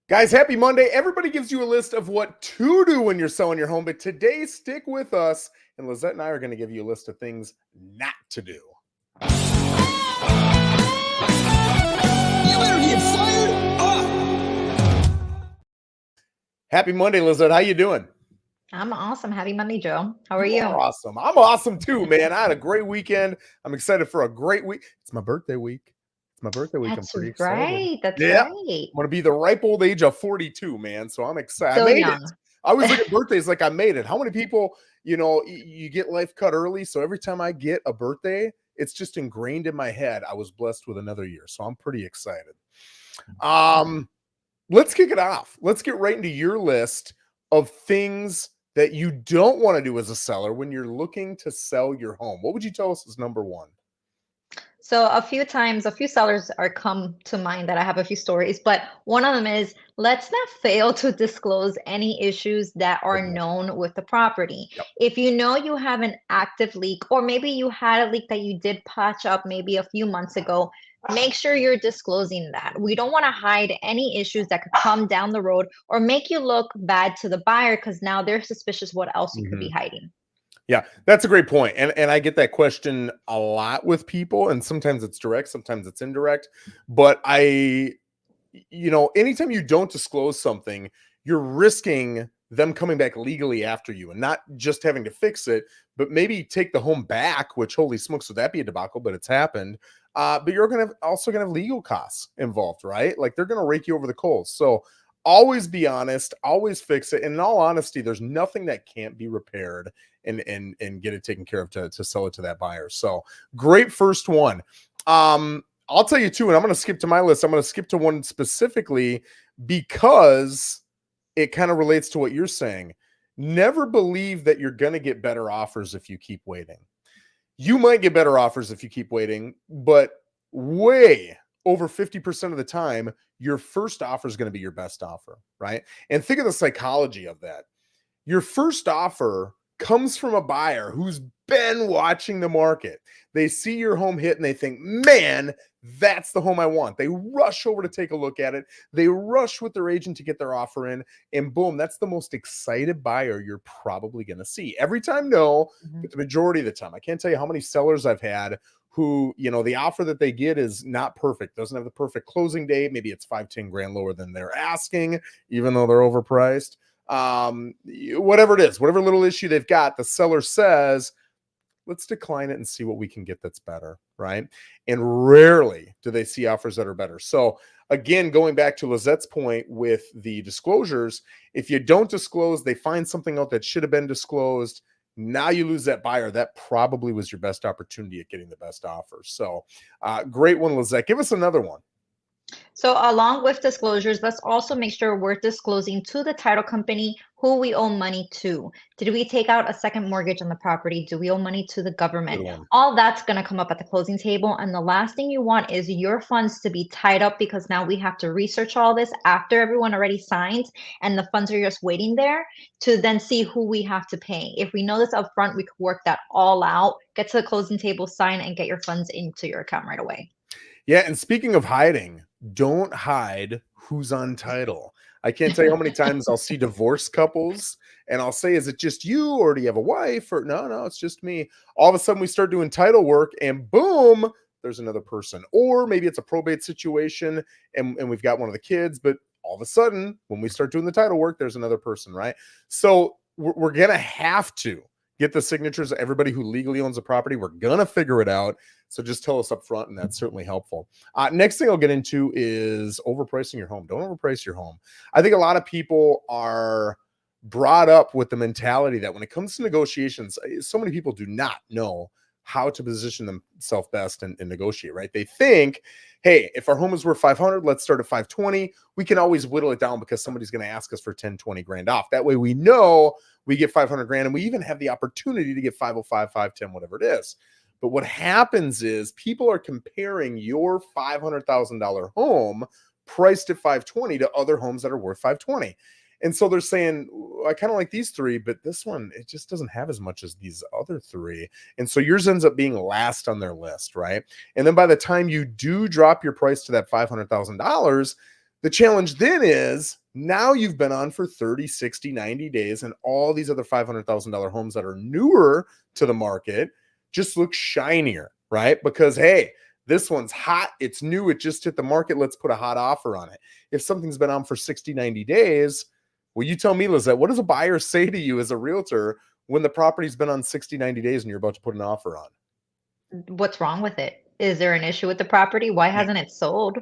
Guys, happy Monday. Everybody gives you a list of what to do when you're selling your home, but today, stick with us, and Lissette and I are going to give you a list of things not to do. You better get fired up. Happy Monday, Lissette. How you doing? I'm awesome. Happy Monday, Joe. How are You you? are awesome. I'm awesome too, man. I had a great weekend. I'm excited for a great week. It's my birthday week. I'm That's pretty excited. right. That's Yeah. right. I'm going to be the ripe old age of 42, man. So I'm excited. So I made young. it. I always look at birthdays like I made it. How many people, you get life cut early. So every time I get a birthday, it's just ingrained in my head. I was blessed with another year. So I'm pretty excited. Let's kick it off. Let's get right into your list of things that you don't want to do as a seller when you're looking to sell your home. What would you tell us is number one? So a few sellers are come to mind that I have a few stories, but one of them is let's not fail to disclose any issues that are known with the property. Yep. If you know you have an active leak, or maybe you had a leak that you did patch up maybe a few months ago, make sure you're disclosing that. We don't want to hide any issues that could come down the road or make you look bad to the buyer because now they're suspicious what else you could be hiding. Yeah, that's a great point. And I get that question a lot with people, and sometimes it's direct, sometimes it's indirect. But anytime you don't disclose something, you're risking them coming back legally after you and not just having to fix it, but maybe take the home back, which holy smokes, would that be a debacle, but it's happened. But you're also gonna have legal costs involved, right? Like they're gonna rake you over the coals. So always be honest, always fix it. And in all honesty, there's nothing that can't be repaired and get it taken care of to sell it to that buyer. So great first one. I'll tell you too, and I'm going to skip to my list. I'm going to skip to one specifically because it kind of relates to what you're saying. Never believe that you're going to get better offers if you keep waiting. You might get better offers if you keep waiting, but way over 50% of the time, your first offer is going to be your best offer, right? And think of the psychology of that. Your first offer comes from a buyer who's been watching the market. They see your home hit and they think, man, that's the home I want. They rush over to take a look at it. They rush with their agent to get their offer in, and boom, that's the most excited buyer you're probably going to see. Every time, no, but the majority of the time. I can't tell you how many sellers I've had who, the offer that they get is not perfect, doesn't have the perfect closing date. Maybe it's 5-10 grand lower than they're asking, even though they're overpriced. Whatever it is, whatever little issue they've got, the seller says, let's decline it and see what we can get that's better, right? And rarely do they see offers that are better. So again, going back to Lisette's point with the disclosures, if you don't disclose, they find something out that should have been disclosed. Now you lose that buyer. That probably was your best opportunity at getting the best offer. So great one, Lissette. Give us another one. So along with disclosures, let's also make sure we're disclosing to the title company who we owe money to. Did we take out a second mortgage on the property? Do we owe money to the government? All that's going to come up at the closing table. And the last thing you want is your funds to be tied up because now we have to research all this after everyone already signed and the funds are just waiting there to then see who we have to pay. If we know this upfront, we could work that all out, get to the closing table, sign, and get your funds into your account right away. Yeah, and speaking of hiding, don't hide who's on title. I can't tell you how many times I'll see divorced couples and I'll say, is it just you or do you have a wife? Or no, it's just me. All of a sudden we start doing title work and boom, there's another person. Or maybe it's a probate situation and we've got one of the kids, but all of a sudden when we start doing the title work, there's another person, right? So we're going to have to get the signatures of everybody who legally owns a property. We're going to figure it out. So just tell us up front, and that's certainly helpful. Next thing I'll get into is overpricing your home. Don't overprice your home. I think a lot of people are brought up with the mentality that when it comes to negotiations, so many people do not know how to position themselves best and negotiate, right? They think, hey, if our home is worth 500, let's start at 520. We can always whittle it down because somebody's going to ask us for 10, 20 grand off. That way we know we get 500 grand and we even have the opportunity to get 505, 510, whatever it is. But what happens is people are comparing your $500,000 home priced at 520 to other homes that are worth 520. And so they're saying, I kind of like these three, but this one, it just doesn't have as much as these other three. And so yours ends up being last on their list, right? And then by the time you do drop your price to that $500,000, The challenge then is now you've been on for 30, 60, 90 days, and all these other $500,000 homes that are newer to the market just look shinier, right? Because, hey, this one's hot. It's new. It just hit the market. Let's put a hot offer on it. If something's been on for 60, 90 days, well, you tell me, Lissette, what does a buyer say to you as a realtor when the property's been on 60, 90 days and you're about to put an offer on? What's wrong with it? Is there an issue with the property? Why hasn't it sold?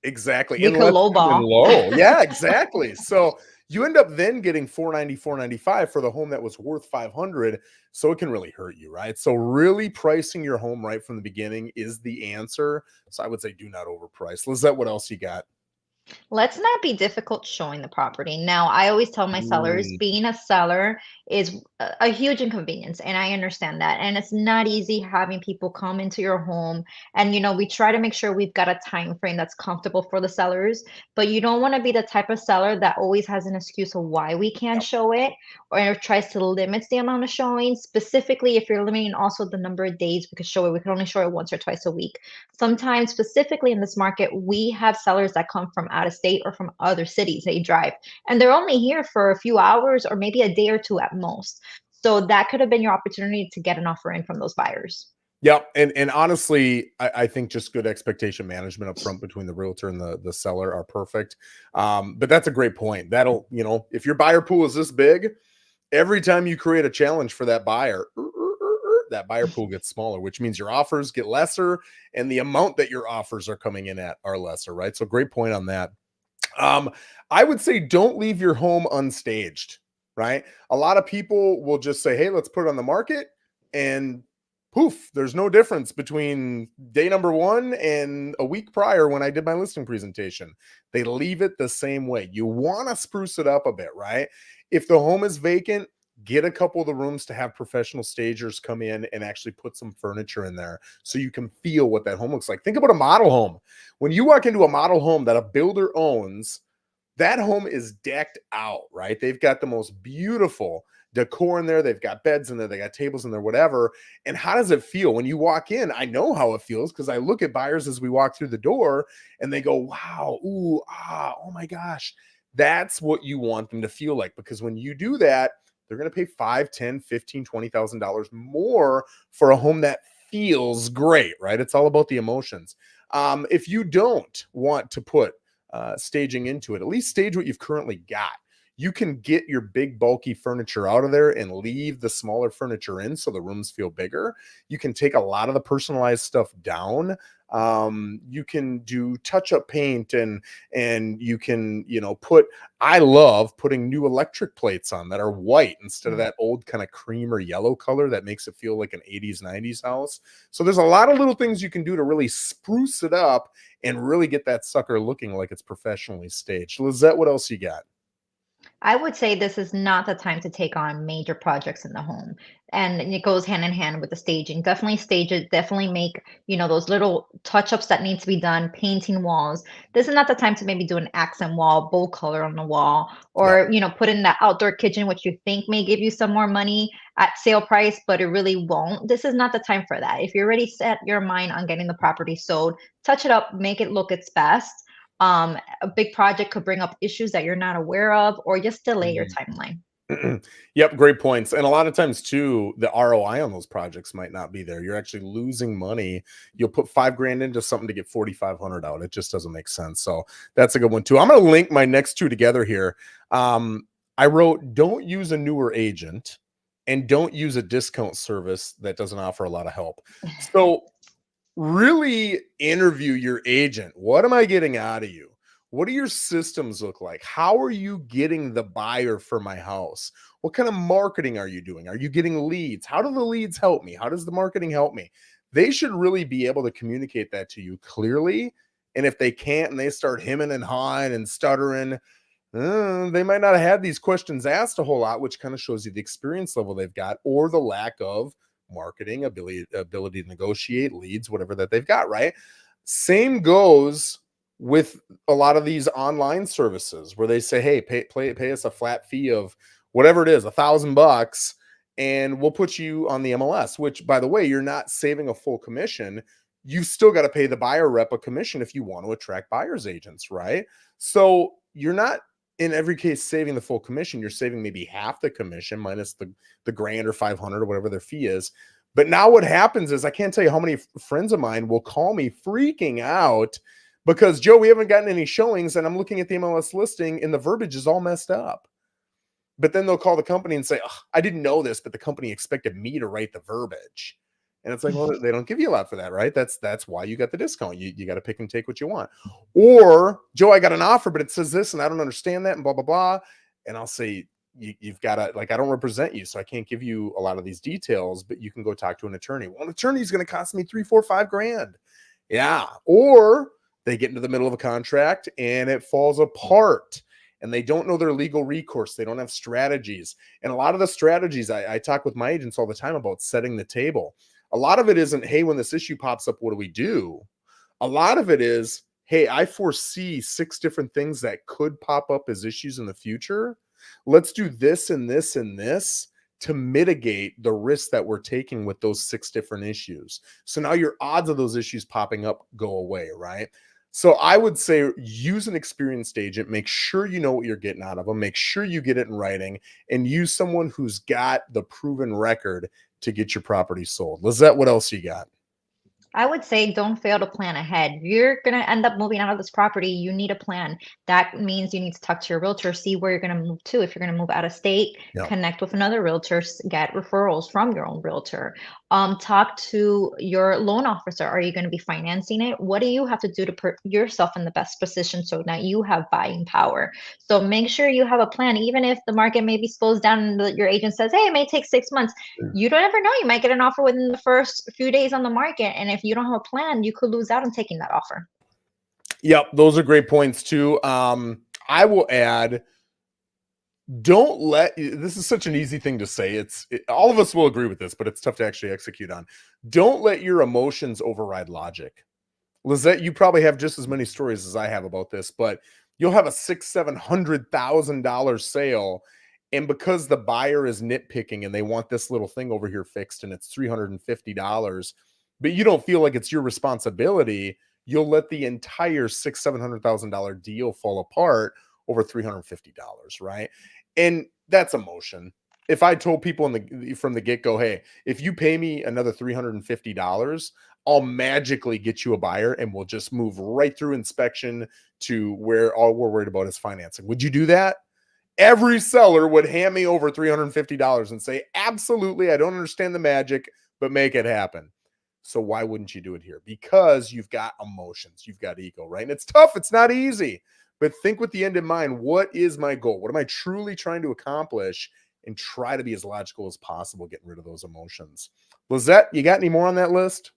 Exactly. We could Unless it went lowball. low. Yeah, exactly. So you end up then getting 490, 495 for the home that was worth 500. So it can really hurt you, right? So really pricing your home right from the beginning is the answer. So I would say do not overprice. Lizette, what else you got? Let's not be difficult showing the property. Now, I always tell my sellers, Mm, being a seller is a huge inconvenience, and I understand that. And it's not easy having people come into your home. And we try to make sure we've got a time frame that's comfortable for the sellers, but you don't want to be the type of seller that always has an excuse of why we can't yep. show it, or tries to limit the amount of showing. Specifically, if you're limiting also the number of days we could show it, we could only show it once or twice a week. Sometimes, specifically in this market, we have sellers that come from out of state or from other cities. They drive and they're only here for a few hours or maybe a day or two at most. So that could have been your opportunity to get an offer in from those buyers. Yep. And honestly, I think just good expectation management up front between the realtor and the seller are perfect. But that's a great point. That'll, if your buyer pool is this big, every time you create a challenge for that buyer, that buyer pool gets smaller, which means your offers get lesser and the amount that your offers are coming in at are lesser, right? So great point on that. I would say don't leave your home unstaged, right? A lot of people will just say, hey, let's put it on the market, and poof, there's no difference between day number one and a week prior when I did my listing presentation. They leave it the same way. You want to spruce it up a bit, right? If the home is vacant, get a couple of the rooms to have professional stagers come in and actually put some furniture in there so you can feel what that home looks like. Think about a model home. When you walk into a model home that a builder owns, that home is decked out, right? They've got the most beautiful decor in there. They've got beds in there. They got tables in there, whatever. And how does it feel when you walk in? I know how it feels because I look at buyers as we walk through the door and they go, wow, ooh, ah, oh my gosh. That's what you want them to feel like, because when you do that, they're going to pay $5, $10, $15, $20,000 more for a home that feels great, right? It's all about the emotions. If you don't want to put staging into it, at least stage what you've currently got. You can get your big bulky furniture out of there and leave the smaller furniture in so the rooms feel bigger. You can take a lot of the personalized stuff down. You can do touch-up paint and you can, I love putting new electric plates on that are white instead of that old kind of cream or yellow color that makes it feel like an 80s, 90s house. So there's a lot of little things you can do to really spruce it up and really get that sucker looking like it's professionally staged. Lizette, what else you got? I would say this is not the time to take on major projects in the home. And it goes hand in hand with the staging. Definitely stage it, definitely make, those little touch-ups that need to be done, painting walls. This is not the time to maybe do an accent wall, bold color on the wall, Yep. or, put in that outdoor kitchen, which you think may give you some more money at sale price, but it really won't. This is not the time for that. If you're already set your mind on getting the property sold, touch it up, make it look its best. A big project could bring up issues that you're not aware of, or just delay your timeline. Yep, great points. And a lot of times too, the ROI on those projects might not be there. You're actually losing money. You'll put $5,000 into something to get 4,500 out. It just doesn't make sense. So that's a good one too. I'm going to link my next two together here. I wrote, don't use a newer agent and don't use a discount service that doesn't offer a lot of help. So really interview your agent. What am I getting out of you? What do your systems look like? How are you getting the buyer for my house? What kind of marketing are you doing? Are you getting leads? How do the leads help me? How does the marketing help me? They should really be able to communicate that to you clearly. And if they can't and they start hemming and hawing and stuttering, they might not have had these questions asked a whole lot, which kind of shows you the experience level they've got or the lack of marketing ability to negotiate leads, whatever that they've got, right? Same goes with a lot of these online services where they say, hey, pay us a flat fee of whatever it is, $1,000, and we'll put you on the MLS, which, by the way, you're not saving a full commission. you've still got to pay the buyer rep a commission if you want to attract buyer's agents, right? So you're not in every case saving the full commission. You're saving maybe half the commission minus the grand or 500 or whatever their fee is. But now what happens is, I can't tell you how many friends of mine will call me freaking out because, Joe, we haven't gotten any showings, and I'm looking at the MLS listing and the verbiage is all messed up. But then they'll call the company and say, oh, I didn't know this, but the company expected me to write the verbiage. And it's like, well, they don't give you a lot for that, right? That's why you got the discount. You got to pick and take what you want. Or, Joe, I got an offer, but it says this, and I don't understand that, and blah, blah, blah. And I'll say, you've got to, like, I don't represent you, so I can't give you a lot of these details, but you can go talk to an attorney. Well, an attorney is going to cost me $3, $4, $5,000. Yeah. Or they get into the middle of a contract and it falls apart and they don't know their legal recourse. They don't have strategies. And a lot of the strategies, I talk with my agents all the time about setting the table. A lot of it isn't, hey, when this issue pops up, what do we do? A lot of it is, hey, I foresee 6 different things that could pop up as issues in the future. Let's do this and this and this to mitigate the risk that we're taking with those 6 different issues. So now your odds of those issues popping up go away, right? So I would say use an experienced agent, make sure you know what you're getting out of them, make sure you get it in writing, and use someone who's got the proven record to get your property sold. Lissette, what else you got? I would say don't fail to plan ahead. You're going to end up moving out of this property. You need a plan. That means you need to talk to your realtor, see where you're going to move to. If you're going to move out of state, connect with another realtor, get referrals from your own realtor. Talk to your loan officer. Are you going to be financing it? What do you have to do to put yourself in the best position so that you have buying power? So make sure you have a plan. Even if the market maybe slows down and your agent says, hey, it may take 6 months. You don't ever know. You might get an offer within the first few days on the market. And if you don't have a plan, you could lose out on taking that offer. Yep, those are great points too. I will add, don't let, this is such an easy thing to say. All of us will agree with this, but it's tough to actually execute on. Don't let your emotions override logic. Lissette, you probably have just as many stories as I have about this, but you'll have a $600,000-$700,000 sale. And because the buyer is nitpicking and they want this little thing over here fixed and it's $350, but you don't feel like it's your responsibility, you'll let the entire $600,000-$700,000 deal fall apart over $350, right? And that's emotion. If I told people from the get-go, hey, if you pay me another $350, I'll magically get you a buyer and we'll just move right through inspection to where all we're worried about is financing. Would you do that? Every seller would hand me over $350 and say, absolutely, I don't understand the magic, but make it happen. So why wouldn't you do it here? Because you've got emotions, you've got ego, right? And it's tough, it's not easy, but think with the end in mind. What is my goal? What am I truly trying to accomplish? And try to be as logical as possible, getting rid of those emotions. Lissette, you got any more on that list?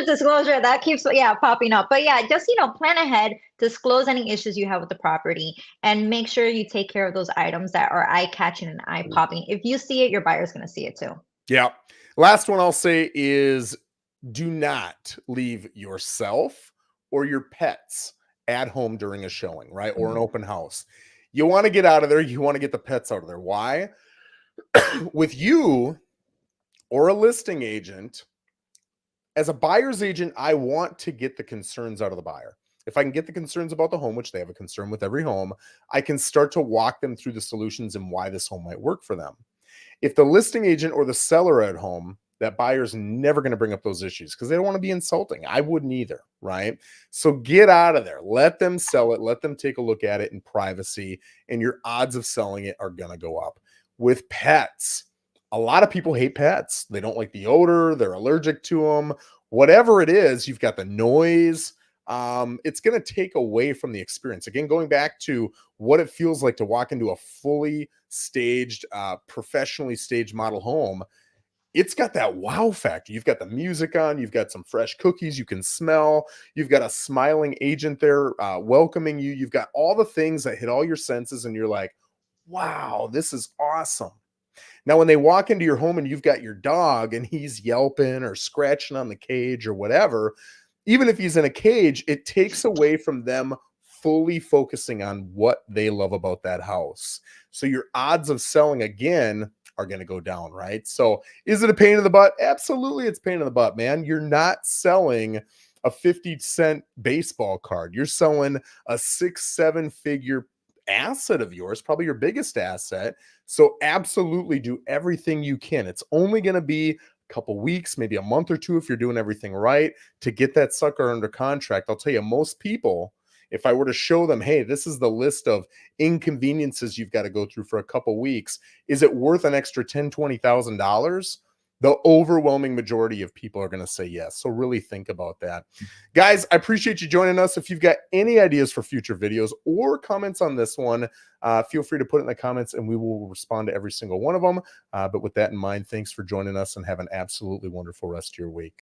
Disclosure that keeps popping up, but just plan ahead, disclose any issues you have with the property, and make sure you take care of those items that are eye-catching and eye-popping. If you see it, your buyer's going to see it too. Yeah. Last one I'll say is, do not leave yourself or your pets at home during a showing, right? Or an open house. You want to get out of there. You want to get the pets out of there. Why? With you or a listing agent, as a buyer's agent, I want to get the concerns out of the buyer. If I can get the concerns about the home, which they have a concern with every home, I can start to walk them through the solutions and why this home might work for them. If the listing agent or the seller at home, that buyer's never going to bring up those issues because they don't want to be insulting. I wouldn't either, right? So get out of there. Let them sell it. Let them take a look at it in privacy, and your odds of selling it are going to go up. With pets, a lot of people hate pets. They don't like the odor. They're allergic to them. Whatever it is, you've got the noise. It's going to take away from the experience. Again, going back to what it feels like to walk into a fully staged, professionally staged model home. It's got that wow factor. You've got the music on. You've got some fresh cookies you can smell. You've got a smiling agent there welcoming you. You've got all the things that hit all your senses, and you're like, wow, this is awesome. Now, when they walk into your home and you've got your dog and he's yelping or scratching on the cage or whatever, even if he's in a cage, it takes away from them fully focusing on what they love about that house. So your odds of selling, again, are going to go down, right? So is it a pain in the butt? Absolutely, it's a pain in the butt, man. You're not selling a 50-cent baseball card. You're selling a 6-7 figure asset of yours, probably your biggest asset. So absolutely do everything you can. It's only going to be a couple weeks, maybe a month or two if you're doing everything right to get that sucker under contract. I'll tell you, most people, if I were to show them, hey, this is the list of inconveniences you've got to go through for a couple weeks, is it worth an extra $10,000, $20,000? The overwhelming majority of people are going to say yes. So really think about that. Guys, I appreciate you joining us. If you've got any ideas for future videos or comments on this one, feel free to put it in the comments and we will respond to every single one of them. But with that in mind, thanks for joining us and have an absolutely wonderful rest of your week.